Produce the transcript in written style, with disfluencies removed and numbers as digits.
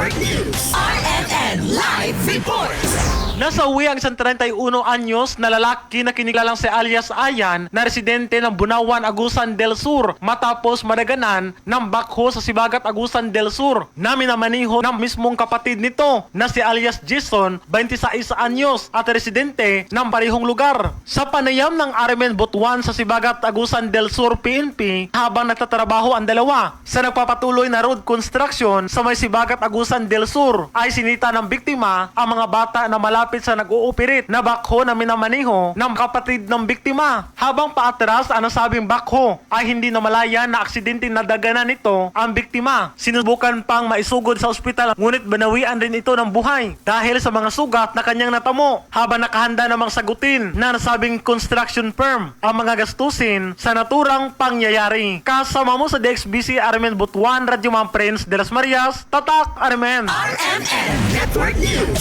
Network News. RNN Live Reports. Nasawi ang isang 31 anyos na lalaki na kinilalang si alias Ayan na residente ng Bunawan, Agusan del Sur matapos madaganan ng bakho sa Sibagat, Agusan del Sur na minamaniho ng mismong kapatid nito na si alias Jason, 26 anyos at residente ng parehong lugar. Sa panayam ng Armen Butuan sa Sibagat, Agusan del Sur PNP habang nagtatrabaho ang dalawa sa nagpapatuloy na road construction sa may Sibagat, Agusan del Sur ay sinita ng biktima ang mga bata na malapit sa nag-ooperate na bakho na minamaniho ng kapatid ng biktima. Habang paatras ang nasabing bakho ay hindi namalaya na aksidente na daganan nito ang biktima. Sinubukan pang maisugod sa ospital ngunit banawian rin ito ng buhay dahil sa mga sugat na kanyang natamo habang nakahanda namang sagutin na nasabing construction firm ang mga gastusin sa naturang pangyayari. Kasama mo sa DXBC Armen Butuan, Radyo Ma'am Prince de las Marias, Tatak Armen. RNN Network News.